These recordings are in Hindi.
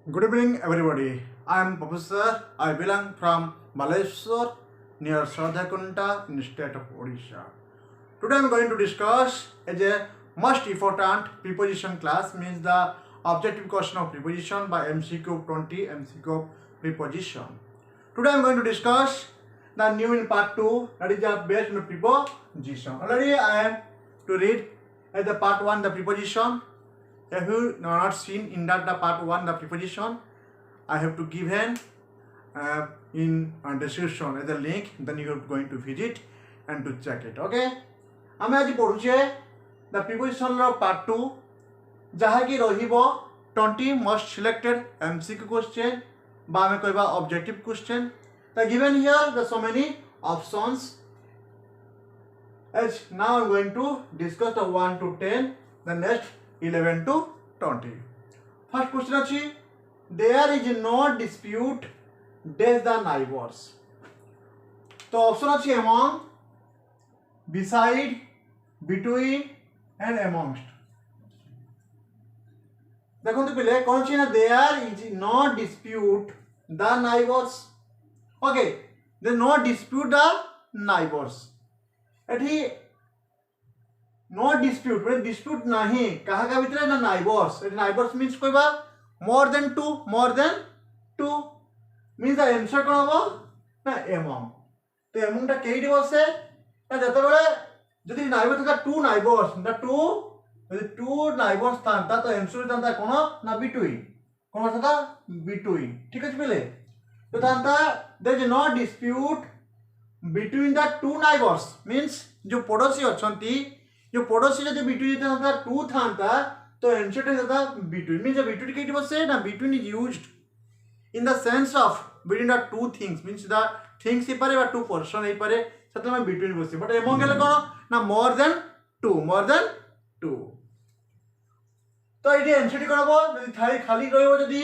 Good evening, everybody. I am Professor. I belong from Baleshwar near Sardhakunta in the state of Odisha. Today I am going to discuss as a most important preposition class means the objective question of preposition by MCQ 20 MCQ preposition. Today I am going to discuss the new in part 2 that is the based on preposition. Already I am to read as the part 1 the preposition. If you not seen in that the part 1 the preposition, I have to give in description as a link, then you are going to visit and to check it. Okay, आम आज पढ़ुचे द प्रिपोजिशन पार्ट 2 जहाँकि रहिबो 20 मोस्ट सिलेक्टेड एमसीक्यू क्वेश्चन बा आमे कहबा objective question the given here the so many options as now I'm going to discuss the 1 to 10 the next 11 to 20. First question achi there is no dispute dash the neighbors. तो ऑप्शन अछि among, beside, between and amongst. देखो तो पहले कौन सी ना there is no dispute the neighbors. Okay, there is no dispute the neighbors. एठी नो डिस्प्यूट मतलब डिस्प्यूट नहीं कहा का भीतर ना नाइबर्स एठी नाइबर्स मींस कोइबा more than 2 means the answer कोन हो ना एमंग तो एमंग ता केडी बसे ना जते बेले जदि नाइबर था 2 नाइबर्स द 2 यदि 2 नाइबर्स थांता तो आंसर थांता कोन ना बिटवीन कोन था बिटवीन ठीक है पहले तो थांता there is no dispute between the 2 neighbours means जो पड़ोसी अछंती जो पड़ोसी जदि बिटवीन था 2 थांता तो आंसर था बिटवीन मींस बिटवीन केटी बसे ना between is used in the sense of between the two things means the things ही पारे बा टू पर्सन ही पारे सते में बिटवीन बसे बट एमंग गेले कोन ना मोर देन 2 तो इडी आंसर कोन हो जदि थाई खाली रहइबो जदि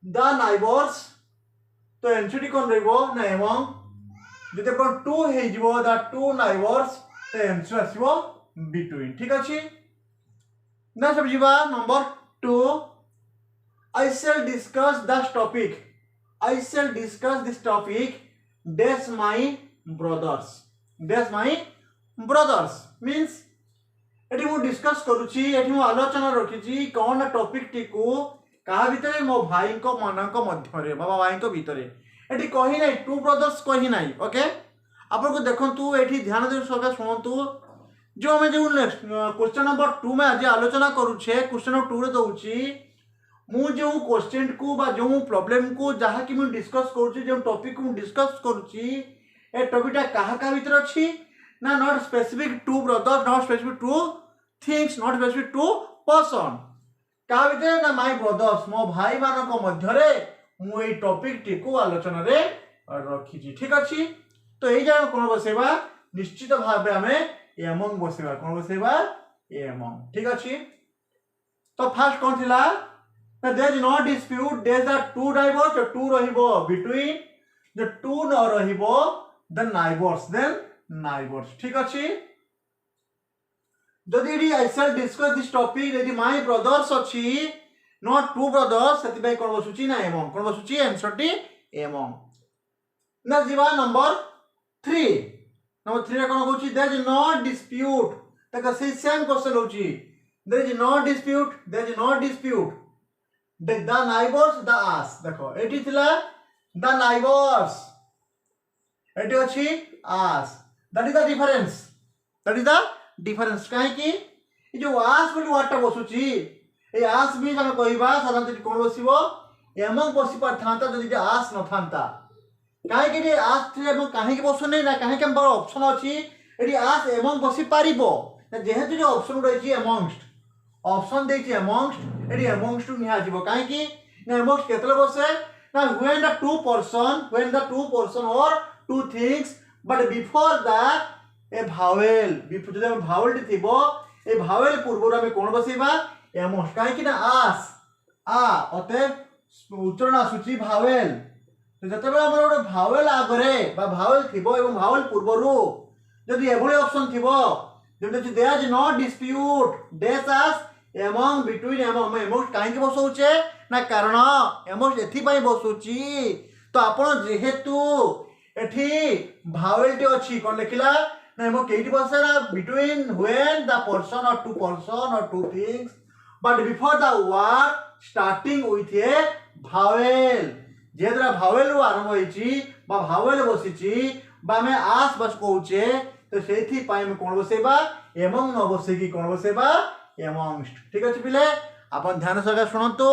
द नाइबर्स तो आंसर कोन रहइबो ना एमंग जदि अपन 2 हे जिवो द 2 नाइबर्स तो आंसर आसीबो बिटवीन ठीक अछि ना सब जीवा number 2 I shall discuss this topic dash my brothers means एठी मु डिस्कस करूची एठी मु आलोचना रखिची कोन टॉपिक टी को कहा भीतर मो भाई को मनक मध्य रे बाबा भाई को भीतर एठी कहि नै 2 ब्रदर्स कहि नै ओके आपन को देखंतु एठी ध्यान दे सबे सुनंतु जो हमें जो क्वेश्चन नंबर 2 में आज आलोचना करूछे क्वेश्चन नंबर 2 रे दउची मु जो क्वेश्चन को बा जो प्रॉब्लम को जहा कि मु डिस्कस करूची जो टॉपिक को डिस्कस करूची ए टॉपिकटा कहा का भीतर अछि ना not specific 2 brothers not specific 2 things not specific 2 person का भीतर ना माय ब्रदर्स मो भाई मानक मध्य रे मु ए टॉपिक टी को आलोचना रे रखिची ठीक अछि तो एई जाय कोन बसेबा निश्चित भाबे हमें एमंग बसेबा कोन बसेबा एमंग ठीक अछि तो फर्स्ट कोन थिला there is no dispute there are 2 neighbors so 2 रहिबो between the 2 न रहिबो the neighbors then neighbors ठीक अछि जदि I shall discuss this topic यदि my brothers अछि not 2 brothers सति भाई कोन बसुची ना एमंग कोन बसुची आंसर टी एमंग ना जीवा नंबर 3 रे कोन होची there is no dispute तक से सेम क्वेश्चन होची there is no dispute the neighbors the us देखो एटी थिला the neighbors एटी अछि us that is the difference काहे कि ए जो us बोली वाटा बसुची ए us भी हम कहबा साधारणतः कोन बसिबो एमंग बसि पर थांता जदि us न थांता काहे कि ए us थे एमंग काहे कि बसु नै ना काहे कि हम ऑप्शन अछि एटी us एमंग बसि पारिबो जेहेतु जो ऑप्शन रहिछि amongst ऑप्शन देखि amongst एटी amongst टू निहा जीवो काहे कि ना amongst केतले बसे ना when the two person or two things but before that a vowel before the vowel थिबो ए vowel पूर्व रे कोन बसेबा amongst काहे कि ना as आ अते उच्चारण आसुची vowel तो जते बेला हमर ओटे vowel आगरे बा vowel थिबो एवं vowel पूर्वरु जदि एभली ऑप्शन थिबो जेमते there is no dispute dash us among between among among कहीं बसौचे ना कारण एमंग एथि बसुची तो आपण जेहेतु एठी भावेल टे अछि कोन लिखिला ना एमंग केटी बसेला between when the person or two person or two things but before the word starting with a vowel जेद्रा भावेल आरंभ होइची बा भावेल बसिची बा में आस बस कहूचे तो सेथि पाई में कोन बसेबा एमंग न बसे की कोन बसेबा एमंगस्ट ठीक अछि पिले आपण ध्यान सगा सुनंतु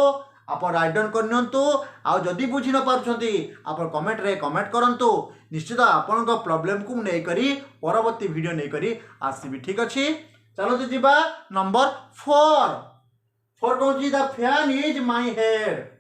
आपण राइट डाउन करनियंतु आ जदी बुझी न पारछंती आपण कमेंट रे कमेंट करंतु निश्चित आपण को प्रॉब्लम को नै करी परवर्ती वीडियो नै करी आसीबी ठीक अछि चलो तो जीवा नंबर 4 कहूँ the fan is my head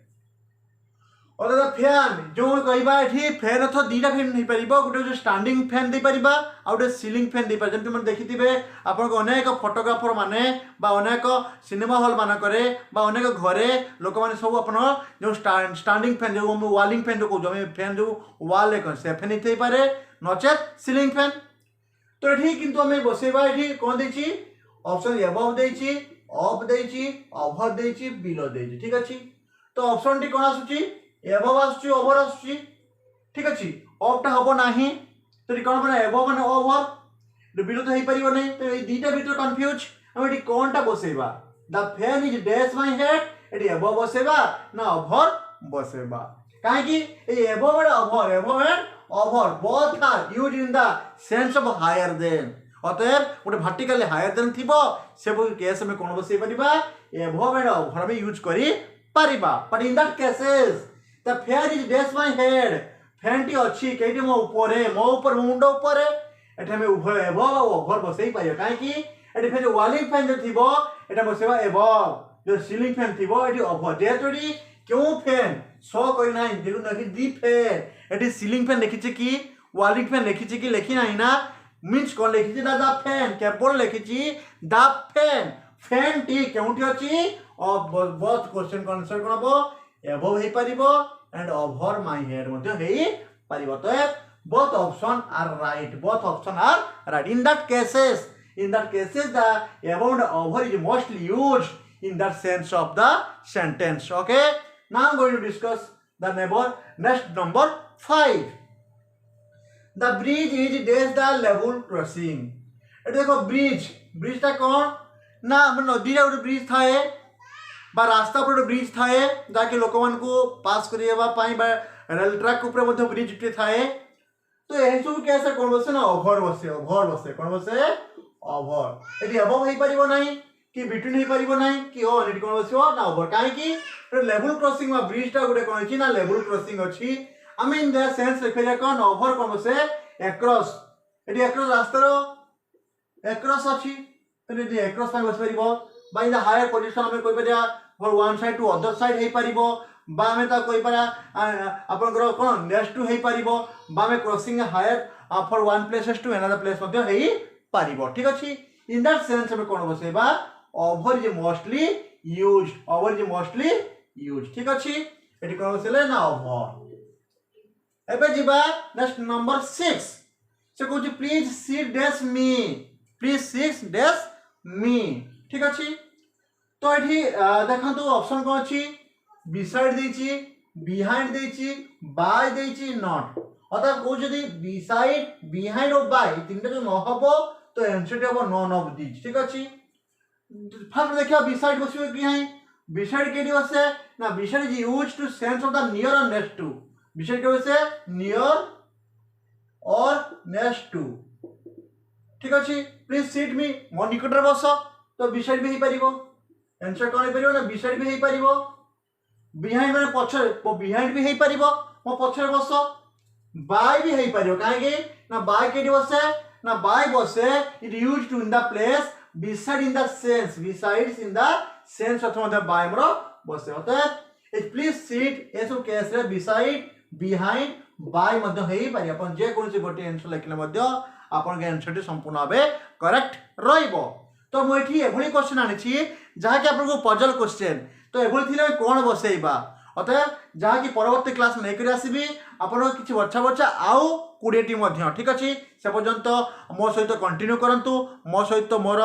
और द फैन जो कहबा एठी फैन अथ दीटा फैन नहीं परिबो गोटे जो स्टैंडिंग फैन दे परिबा आ गोटे सीलिंग फैन दे परिबा जेंति मन देखिथिबे आपन को अनेक फोटोग्राफर माने बा अनेक सिनेमा हॉल माने करे बा अनेक घरे लोक माने सब अपन जो स्टैंडिंग फैन जो वॉलिंग फैन जो को जो फैन जो वॉल ले से फैन इथे पारे नचे सीलिंग फैन तो एठी किंतु हमें बसेबा एठी कोन देछि ऑप्शन अबव देछि अप देछि ओवर देछि बिलो देछि ठीक अछि तो ऑप्शन टी कोन आसुची एबव आसुची ओवर आसुची ठीक अछि अप टा हबो नाही तो कोन बने एबव माने ओवर बिलो तो हेई परिबो नै तो ए दीटा भीतर कंफ्यूज हम एटी कोनटा बसेबा the fan is dash my head एटी एबव बसेबा ना ओवर बसेबा काहे कि ए above and over both are used in the sense of higher than अतएव गोटे वर्टिकली हायर देन थिबो से केस में कोन बसे परिबा एबव एंड ओवर में यूज करी परिबा but in that cases the fan is dash my head fan टी अछि केटी मो ऊपर मुंडो ऊपर एठे में उभय एबव ओवर बसेई पाइयो काहे कि एठी फेर वॉलिंग फैन जो थिबो एटा बसेबा एबव जो सीलिंग फैन थिबो एठी ओवर जेतोडी क्यों फैन सो कोई नाही देखु नखि दी फैन एठी सीलिंग फैन लिखिছে কি वॉलिंग फैन लिखिছে কি लेखि नाही ना मीन्स कोन लिखिছে द फैन केवल लिखिছি द फैन टी केउठी अछि ऑफ बोथ क्वेश्चन का आंसर कोन हबो एबव हे परिबो एंड ओवर माय हेड मध्ये हे परिबो तो both option are right in that cases the above and over is mostly used in that sense of the sentence okay now I'm going to discuss the next number 5 the bridge is dash the level crossing एटा देखो ब्रिज ता कोन ना नदी रे ब्रिज थाए बा रास्ता पर ब्रिज थाए जाके लोक मान को पास करियबा पाई बा रेल ट्रैक ऊपर मध्ये ब्रिज टे थाए तो एही सब कैसे कोन बसे ना ओवर बसे कोन बसे ओवर एटी अबव हे परिबो नाही कि बिटवीन हे परिबो नाही कि ओ एटी कोन बसियो ना ओवर काहे कि लेवल क्रॉसिंग वा ब्रिज ता गुडे कोन अछि ना लेवल क्रॉसिंग अछि आई मीन द सेंस लिखिया कोन ओवर कोन बसे अक्रॉस एटी अक्रॉस रास्ता रो अक्रॉस अछि तो एटी अक्रॉस पाई बस परिबो बाय द हायर पोजीशन हमें कोइ परिया for one side to other side हे परिबो बा में ता कोइ परा आपन ग्रो कोन नेक्स्ट टू हे परिबो बा में crossing higher for one places to another place मध्ये हे परिबो ठीक अछि इन दैट सेंस में कोन बसेबा ओवर इज मोस्टली यूज्ड ठीक अछि एटी कोन बसेले ना ओवर एबे जिबा नेक्स्ट नंबर 6 से कहू प्लीज सीट डैश मी ठीक अछि तो एठी देखंतु ऑप्शन कोन अछि बिसाइड देछि बिहाइंड देछि बाय देछि नॉट अर्थात को जदी बिसाइड बिहाइंड और बाय तीनटा जो न हबो तो आंसर हबो नॉन ऑफ दिस ठीक अछि फर्स्ट देखियो बिसाइड बसियो कि है बिसाइड केडी बसे ना beside is used to sense of the near और नेक्स्ट टू बिसाइड के बसे नियर और नेक्स्ट टू ठीक अछि प्लीज सीट मी मो निकट रे बसो तो बिसाइड भी हे परिबो आंसर कोन हे परिबो ना बिसाइड भी हे परिबो बिहाइंड माने पछर बिहाइंड भी हे परिबो मो पछर बसो बाय भी हे परिबो काहे कि ना बाय केडी बसे ना बाय बसे it used to in the place beside in the sense besides in the sense अथवा द बाय मरो बसे होता है इट प्लीज सीट एसो केस रे beside behind बाय मध्ये हेई पारि अपन जे कोनसे गोटे आंसर लिखले मध्ये अपन के आंसर टी संपूर्ण भाबे करेक्ट रहइबो तो मो एठी एभली क्वेश्चन आनि छी जहा कि अपन को पजल क्वेश्चन तो एभली थिले कोन बसेइबा अतएव जहाँकि परवर्ती क्लास में नहीं आसबि आपन किसी बछा बछा आउ 20टी मध्य ठीक अच्छे से पर्यंत मो सहित कंटिन्यू करंतु मो सहित मोर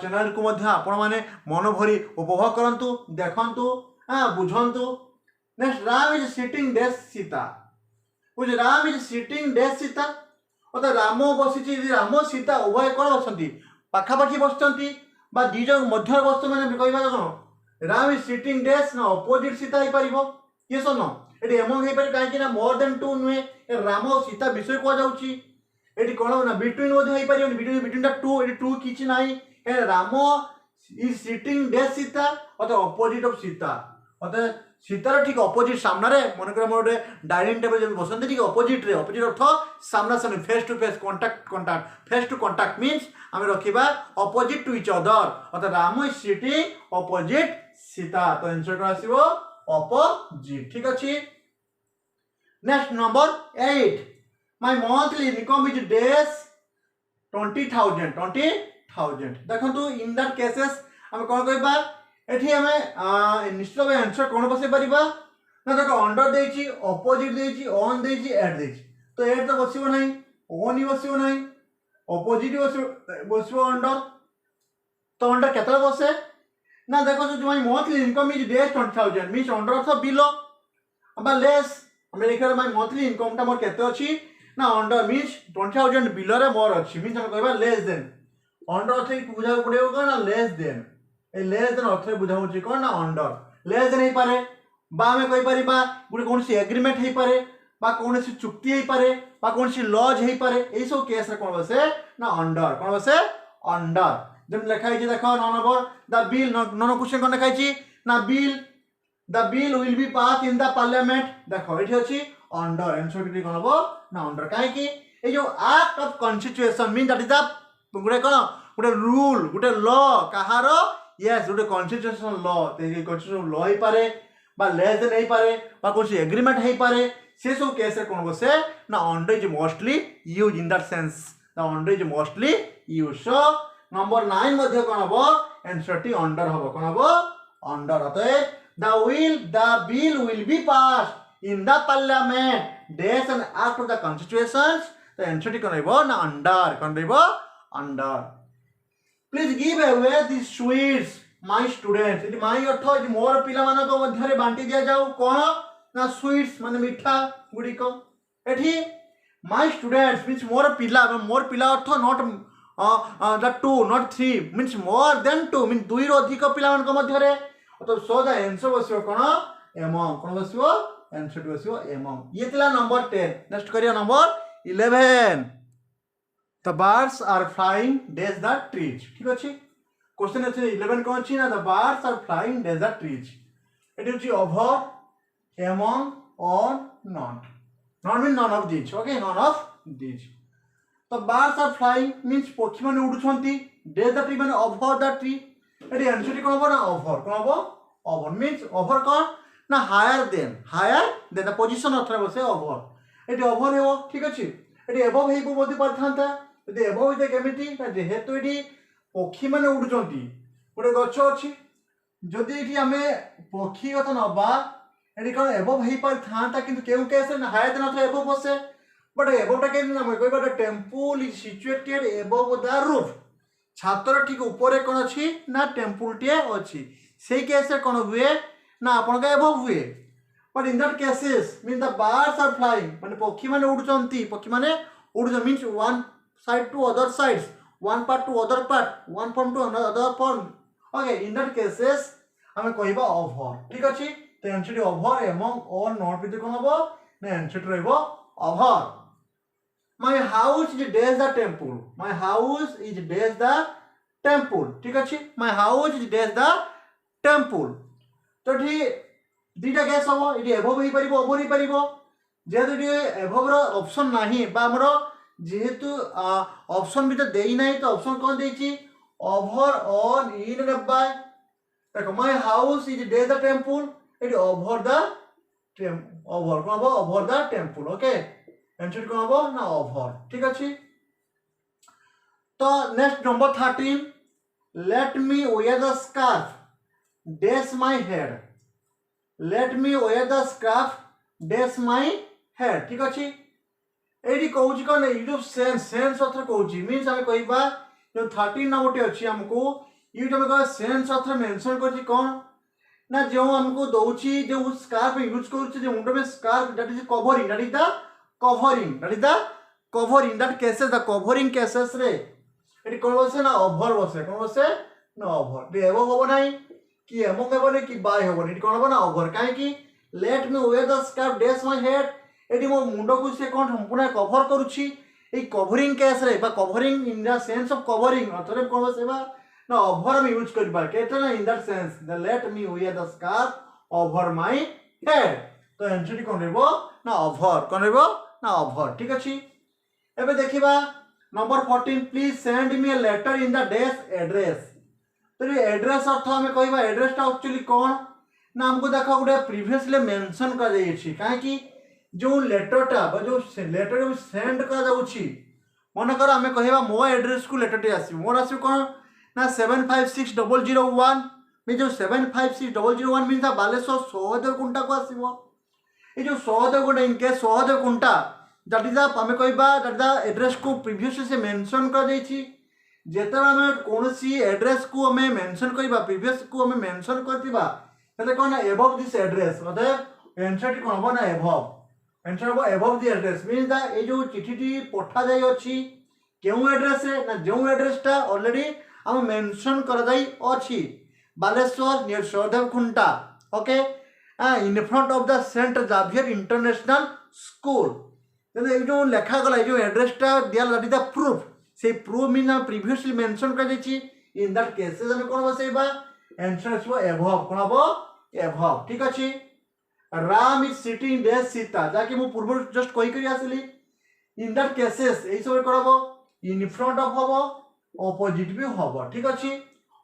चैनल को मध्य आपण माने मन भरी उपभोग करंतु देखंतु बुझंतु नेक्स्ट राम इज सिटिंग डेस सीता बुझ राम इज सिटिंग डेस सीता अतः राम बसी राम सीता उभय कौन बसंती पाखापाखि बसचंती बा दी जन मध्य बस मैंने कहवा कौन राम इज सिटिंग डेस ना अपोजिट सीता हो पार ये सन ये एमंग हो पारे कहीं मोर देन टू नुहे राम और सीता विषय कहुच्छी ये कौन ना बिटवीन हो पार बिटवीन द टू ये टू कि ना राम इज सिटिंग डेस सीता अतः अपोजिट ऑफ सीता अतः सीतार ठीक अपोजिट सामने मनकर मोर गोटे डाइनिंग टेबल जब बसते ठीक अपोजिट अर्थ सामना सामने face to face contact face to contact means आम रखा अपोजिट टू इच अदर अर्थात Ram is sitting opposite Sita तो आंसर कौन आसो अपोजिट ठीक अच्छे next number 8 my monthly income is dash 20,000 देखो इन दैट केसेस आम कौन कहबा एठी हमें निश्चित भाव आंसर कौन बसई पार ना देखो अंडर देछि अपोजिट देछि ऑन देछि एट देछि तो एट तो बसिबो नहीं ऑन ही बसिबो नहीं अपोजिट बसिबो अंडर तो अंडर केतला बसे ना देखो जो my monthly income is days 20,000 means under earth below बा लेस हमें देखा माय मंथली इनकम टा मोर केते अछि ना अंडर मींस 20,000 बिलो रे मोर अछि मींस हम कहबा लेस देन अंडर अर्थ बुझा पड़ेगा कोन ना लेस देन ए लेस देन अर्थ बुझाउछि कोन ना अंडर लेस देन हे पारे बा हमें कहि परिबा गुटे कोनसी एग्रीमेंट हे पारे बा कोनसी चुक्ति हे पारे बा कोनसी लॉज हे पारे ए सब केस रे कोन बसे ना अंडर कोन बसे अंडर जब लिखा है देखो non number the bill non question कोन लिखा है ना bill the bill will be pass in the parliament देखो एठी अछि अंडर आंसर की कोन हबो ना अंडर काहे कि ए जो act of constitution mean that is the Gute cone Gute rule Gute law Kahar yes Gute constitutional law ते कॉन्स्टिट्यूशनल लॉ ही पारे बा लेस देन ही पारे बा कोनसी एग्रीमेंट ही पारे से सब केस रे कोन बसे ना under is mostly use in that sense the under is mostly use so number 9 मध्य कोन हबो आंसर टी अंडर हबो कोन हबो अंडर अतः the bill will be pass in the parliament dash and act of the constitutions the answer टी कोन हबो ना अंडर कोन हबो under please give away this sweets my students इति माय अर्थ इति मोर पिला मानक मध्य रे बांटी दिया जाऊ कोन ना स्वीट्स माने मिठा गुडी को एठी माय स्टूडेंट्स मींस मोर पिला अर्थ not the 2 not 3 means more than 2 means 2 रो अधिक पिला मानक मध्य रे तो सो द आंसर बसियो कोन एमंग कोन बसियो आंसर बसियो एमंग ये तिला नंबर 10 नेक्स्ट करियो number 11 the birds are flying dash the trees ठीक अछि क्वेश्चन अछि 11 कोन अछि ना the birds are flying dash the trees it is over among or not mean none of these okay none of these तो birds are flying means पक्षी माने उडुछंती dash the tree माने over the tree एटी आंसर कोन हो ना over means over कोन ना higher than the position अथरा बसे over एटी over हेबो ठीक अछि एटी above हेबो बोदी परथांता यदि above इते केमिति ना जेहेतु एटी पक्षी माने उडुछंती गोटे गछ अछि जदि एटी हमें पक्षी कथा नबा एटी कोन above हेई परथांता किंतु केउ केसे ना higher than अथरा above बसे बट above टा केन ना कोइ but temple is situated above the roof छातर ठीक ऊपर कोन अछि ना टेंपल टे अछि सेई केस रे कोन हुए ना आपन का above हुए but in that cases mean the birds are flying माने पक्षी माने उडुचंती पक्षी माने उडुच means one side to other sides one part to other part one form to other form okay in that cases हमें कहबा ओवर ठीक अछि तो answer over among all not with कोन हबो ना आंसर रहबो over My house is dash the temple. My house is dash the temple. ठीक अछि My house is dash the temple. तो ठीक दीटा केस हबो इडी above ही परिबो over ही परिबो जेहेतु इडी above रो ऑप्शन नाही बा हमरो जेहेतु ऑप्शन भी तो देई नाही तो ऑप्शन कोन देछि over on in and by देखो my house is dash the temple इडी over the over कोन हबो over the temple okay answer कोन हबो ना ओवर ठीक अछि तो next number 13 let me wear the scarf dash my head let me wear the scarf dash my head ठीक अछि एडी कहूची कोन यूट्यूब सेंस ऑथर कहूची मींस हमें कहबा जो 13 नंबर अछि हमको यूट्यूब में सेंस ऑथर मेंशन करछि कोन ना जो हमको दउची जो स्कार्फ यूज करछि जो मुंड में scarf that is covering that cases the covering cases रे एडी कोन बसे ना ओवर बसे कोन बसे ना ओवर बे एबो होबो नाही कि एमो केबो नै कि बाय होबो एडी कोन होबो ना ओवर काहे कि let me wear the scarf dash my head एडी मो मुंड को से कोन संपूर्ण कवर करूची ए कवरिंग केस रे बा covering in the sense of covering अथरे कोन बसेबा ना ओवर हम यूज करबा केते ना in that sense the let me wear the scarf over my head तो एंट्री कोन रेबो ना ओवर ठीक अछि एबे देखिबा number 14 please send me a letter in the dash address तो ये एड्रेस अर्थ हमें कहबा एड्रेस ता एक्चुअली कोन ना हमको देखा गुडे प्रीवियसली मेंशन कर जाई छी काहे कि जो लेटर टा जो लेटर सेंड कर जाउची मन कर हमें कहबा मो एड्रेस को लेटर टे आसी मोर आसी कोन ना 756001 में जो 756001 मीन था बालेश्वर सहदेव कुंटा को आसीबो ए जो सहदेव कुंटा इनके सहदेव कुंटा दैट इज हमें कहबा दैट द एड्रेस को प्रीवियसली से मेंशन कर जाई छी जेतरा हमें कोनसी एड्रेस को हमें मेंशन करबा प्रीवियस को हमें मेंशन करतिबा तले कोन अबव दिस एड्रेस मतलब आंसर कोन हो ना above the address mean the ए जो चिठीटी पठा जाई अछि केउ एड्रेस है ना जो एड्रेस टा ऑलरेडी हम मेंशन कर जाई अछि Baleshwar near Sahadev Khunta okay in front of the Saint Xavier International School तो ये जो लिखा गला जो एड्रेस टा दिया दैट द प्रूफ से प्रूफ मीन प्रीवियसली मेंशन कर दैछि इन दैट केसेस हम कोन बसेबा आंसर इज अबव कोन हबो अबव ठीक अछि Ram is sitting dash Sita जाके मु पूर्व जस्ट कहि करी आसली इन दैट केसेस ए सब करबो इन फ्रंट ऑफ हबो ऑपोजिट भी हबो ठीक अछि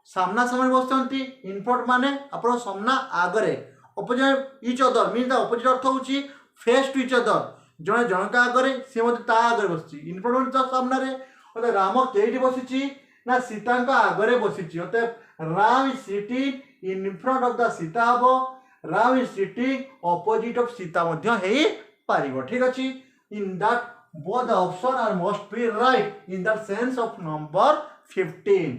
सामना सामने बसंती इन फ्रंट माने आपण सामना आगरे opposite each other mean the opposite अर्थ होची फेस टू ईच अदर जने जनका आगरे से मते ता आगरे बसची इन फ्रंट तो सामना रे ओते राम केडी बसिची ना सीता का आगरे बसिची ओते Ram is sitting in front of the Sita हबो Ram is sitting opposite of Sita मध्य हेई पारिबो ठीक अछि in that both the option are must be right in the sense of number 15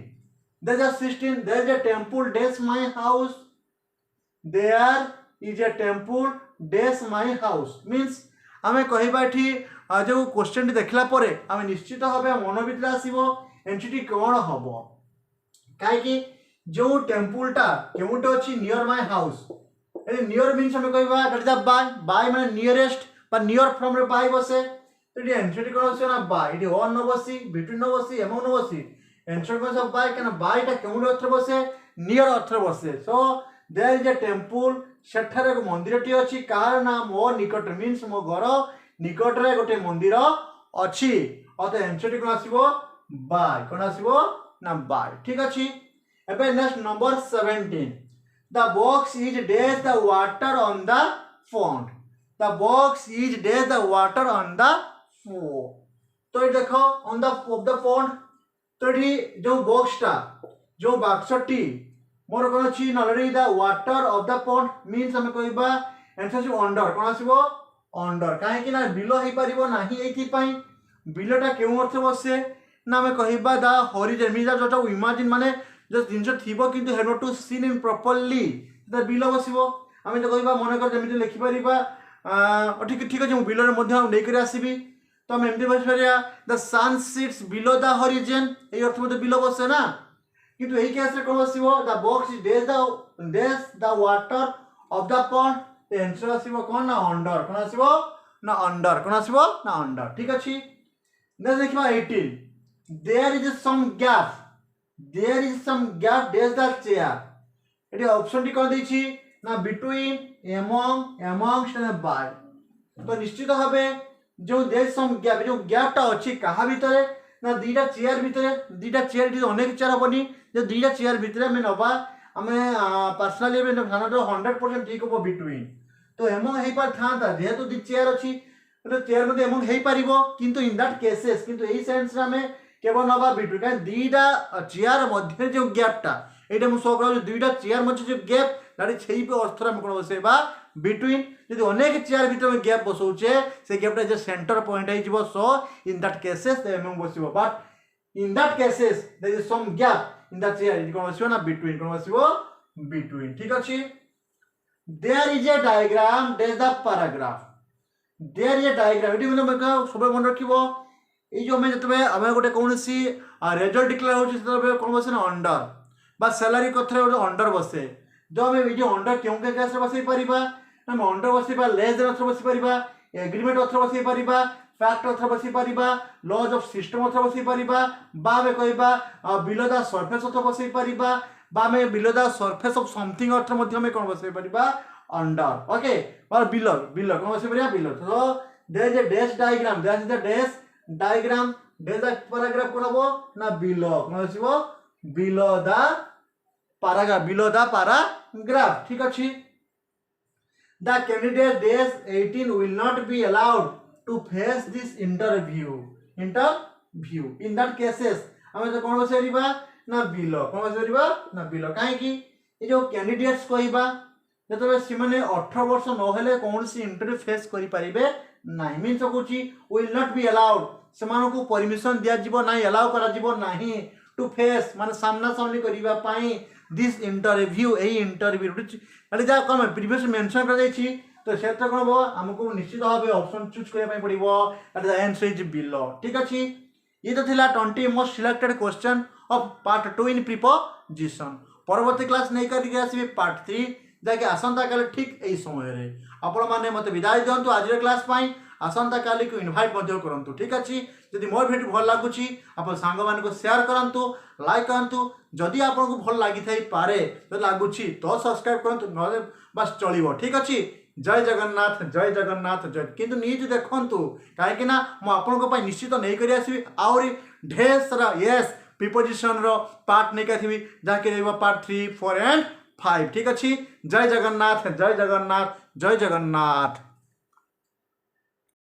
there is a 16 there is a temple dash my house there is a temple dash my house means हमें कहबा ठी जो क्वेश्चन देखला परे हमें निश्चित भाबे मन भीतर आसीबो एंटिटी कोन हबो काहे कि जो टेंपल टा केउट अछि near my house A near means हमें कहबा दैट इज द बाय माने नियरेस्ट पर नियर फ्रॉम रे बाय बसे तो ये एंटिटी कोन अछि ना बाय इडी ऑन न बसी बिटवीन न बसी एमो न बसी एंटिटी कोन सब बाय केना बाय टा केउट अर्थ बसे नियर अर्थ बसे so there is a temple सेठारे एक मंदिर टी अछि कार नाम मो निकट मींस मो घर निकट रे गोटे मंदिर अछि अत एंटिटी कोन आसीबो बाय कोन आसीबो ना बाय ठीक अछि एबे next number 17 the box is dash the water on the pond the box is dash the water on the तो ये देखो on the of the pond तो ये जो बॉक्स टा जो बाक्सटी मोर कोन अछि already the water of the pond means हम कहबा आंसर इज अंडर कोन आसीबो अंडर काहे कि ना बिलो हे परिबो नाही एथि पई बिलोटा केउ अर्थ बसे ना हम कहबा द हॉरिजन मींस जोटा इमेजिन माने जो जिंस थिबो किंतु have not to seen in properly the below बसिबो हम तो कहबा मन कर जेमिति लिखि परिबा ठीक ठीक अछि मु बिलो रे मध्ये नै करी आसीबी तो हम एमती बस परिया the sun sits below the horizon ए अर्थ मध्ये बिलो बसे ना किंतु एही केस रे कोन बसिबो the box is dash the water of the pond answer आसीबो कोन ना अंडर कोन आसीबो ना अंडर कोन आसीबो ना अंडर ठीक अछि नेक्स्ट देखिबा 18 there is some gap dash the chair एटी ऑप्शन टी कोन दैछि ना बिटवीन amongst एंड बाय तो निश्चित भाबे जो देयर सम गैप जो गैप टा अछि कहा भीतर ना दीटा चेयर इट इज अनेक चेयर हबनी जो दीटा चेयर भीतर में नबा हमें पर्सनली में खाना तो 100% ठीक हो बिटवीन तो एमंग हेई पार थांता जेहेतु दी चेयर अछि तो चेयर मध्ये एमंग हेई परिबो किंतु इन दैट केसेस किंतु एही सेंस रे हमें केवल नबा बिटवीन का दीटा चेयर मध्ये जो गैप टा एटा मु सो करू दीटा चेयर मध्ये जो गैप दैट इज छई पे अर्थ हम कोन बसेबा बिटवीन यदि अनेक चेयर भीतर में गैप बसौचे से गैपटा जे सेंटर पॉइंट है जिवो so in that cases the एमएम बसिबो but in that cases there is some gap in that chair कोन बसिबो ना बिटवीन कोन बसिबो बिटवीन ठीक अछि there is a diagram that the paragraph there is a diagram एटी मतलब सब मन रखिबो ए जो मैं जतबे हम गोटे कोनसी रिजल्ट डिक्लेयर होची तबे कोन बसे ना अंडर बा सैलरी कथरे गोटे अंडर बसे जो हम ए जो अंडर क्यों के केस बसे परिबा हम अंडर बसे बा लेस देन अथर बसे परिबा एग्रीमेंट अथर बसे परिबा फैक्ट अथर बसे परिबा लॉज ऑफ सिस्टम अथर बसे परिबा बा में कहबा बिलो द सरफेस अथर बसे परिबा बा में below the surface of something अथर मध्य में कोन बसे परिबा अंडर ओके और बिलो बिलो कोन बसे परिबा बिलो तो there is a dash diagram that is the dash diagram there the paragraph कोन हो ना बिलो कोन बसिबो बिलो द paragraph ठीक अछि the candidate days 18 will not be allowed to face this interview in that cases हम तो कोन बसेरिबा ना बिलो कोन बसेरिबा ना बिलो काहे कि ए जो कैंडिडेट्स कहबा जतबे सिमने 18 वर्ष न हेले कोनसी इंटरव्यू फेस करि परिबे नाही mean सकुची will not be allowed समान को परमिशन दिया जीवो नाही अलाउ करा जीवो नाही टू फेस माने सामना सामनी करिबा पाई दिस इंटरव्यू ए इंटरव्यू अरे जा कम प्रीवियस मेंशन कर जाइछि तो क्षेत्र कोन हो हमको निश्चित भाबे ऑप्शन चूज करबा पई पड़िबो that the answer is below ठीक अछि ये तो थिला 20 most selected question of part 2 in preposition परवर्ती क्लास नै करि आसीबे पार्ट 3 जाके आसंता काले ठीक एई समय रे आपण माने मते विदाई दियंतु आज क्लास पाई आसंता काली को इनवाइट मध्य करंतु ठीक अछि यदि मोर वीडियो भल लागुची आपण सांग मान को शेयर करंतु लाइक करंतु जदि आपण को भल लागि थाई पारे तो लागुची तो सब्सक्राइब करंतु न बस चलिबो ठीक अछि जय जगन्नाथ जय किंतु नीज देखंतु काहे कि ना मो आपण को पई निश्चित नै करि आसी आउरी ढेर सारा यस प्रीपोजिशन रो पार्ट नै काथिबी जाके रहबो पार्ट 3 4 एंड 5 ठीक अछि जय जगन्नाथ जय जगन्नाथ जय जगन्नाथ।